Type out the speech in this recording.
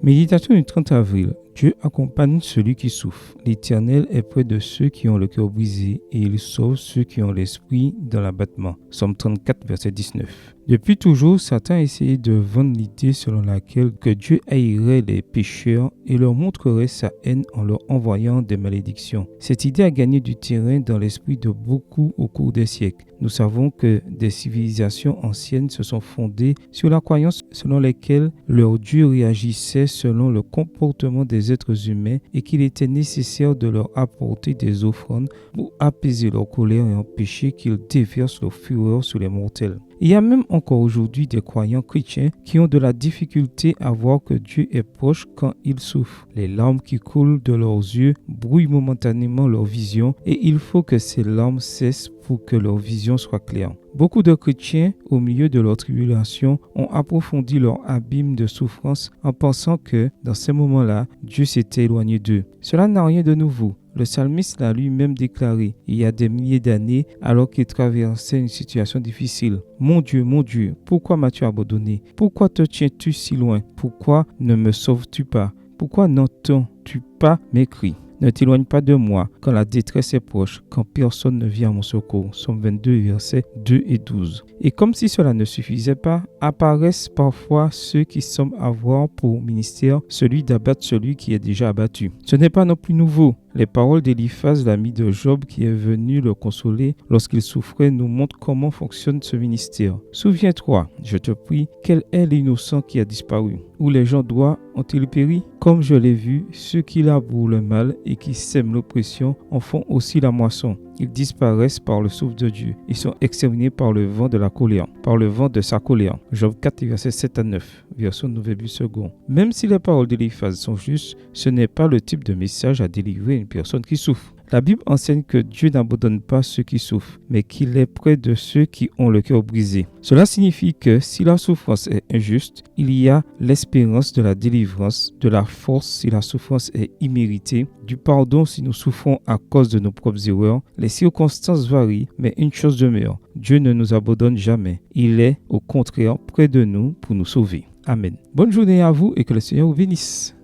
Méditation du 30 avril. Dieu accompagne celui qui souffre. L'Éternel est près de ceux qui ont le cœur brisé et il sauve ceux qui ont l'esprit dans l'abattement. Somme 34, verset 19. Depuis toujours, Satan a essayé de vendre l'idée selon laquelle que Dieu haïrait les pécheurs et leur montrerait sa haine en leur envoyant des malédictions. Cette idée a gagné du terrain dans l'esprit de beaucoup au cours des siècles. Nous savons que des civilisations anciennes se sont fondées sur la croyance selon laquelle leur Dieu réagissait selon le comportement des êtres humains et qu'il était nécessaire de leur apporter des offrandes pour apaiser leur colère et empêcher qu'ils déversent leur fureur sur les mortels. Il y a même encore aujourd'hui des croyants chrétiens qui ont de la difficulté à voir que Dieu est proche quand ils souffrent. Les larmes qui coulent de leurs yeux brouillent momentanément leur vision et il faut que ces larmes cessent pour que leur vision soit claire. Beaucoup de chrétiens, au milieu de leur tribulation, ont approfondi leur abîme de souffrance en pensant que, dans ces moments-là, Dieu s'était éloigné d'eux. Cela n'a rien de nouveau. Le psalmiste l'a lui-même déclaré il y a des milliers d'années alors qu'il traversait une situation difficile. Mon Dieu, pourquoi m'as-tu abandonné? Pourquoi te tiens-tu si loin? Pourquoi ne me sauves-tu pas? Pourquoi n'entends-tu pas mes cris? Ne t'éloigne pas de moi quand la détresse est proche, quand personne ne vient à mon secours. Somme 22, versets 2 et 12. Et comme si cela ne suffisait pas, apparaissent parfois ceux qui semblent avoir pour ministère celui d'abattre celui qui est déjà abattu. Ce n'est pas non plus nouveau. Les paroles d'Éliphaz, l'ami de Job, qui est venu le consoler lorsqu'il souffrait, nous montrent comment fonctionne ce ministère. Souviens-toi, je te prie, quel est l'innocent qui a disparu? Où les gens droits ont-ils péri? Comme je l'ai vu, ceux qui labourent le mal et qui sèment l'oppression en font aussi la moisson. Ils disparaissent par le souffle de Dieu. Ils sont exterminés par le vent de la colère, par le vent de sa colère. Job 4, versets 7 à 9, version Nouvelle Vie Seconde. Même si les paroles d'Éliphaz sont justes, ce n'est pas le type de message à délivrer à une personne qui souffre. La Bible enseigne que Dieu n'abandonne pas ceux qui souffrent, mais qu'il est près de ceux qui ont le cœur brisé. Cela signifie que si la souffrance est injuste, il y a l'espérance de la délivrance, de la force si la souffrance est imméritée, du pardon si nous souffrons à cause de nos propres erreurs. Les circonstances varient, mais une chose demeure, Dieu ne nous abandonne jamais. Il est, au contraire, près de nous pour nous sauver. Amen. Bonne journée à vous et que le Seigneur vous bénisse.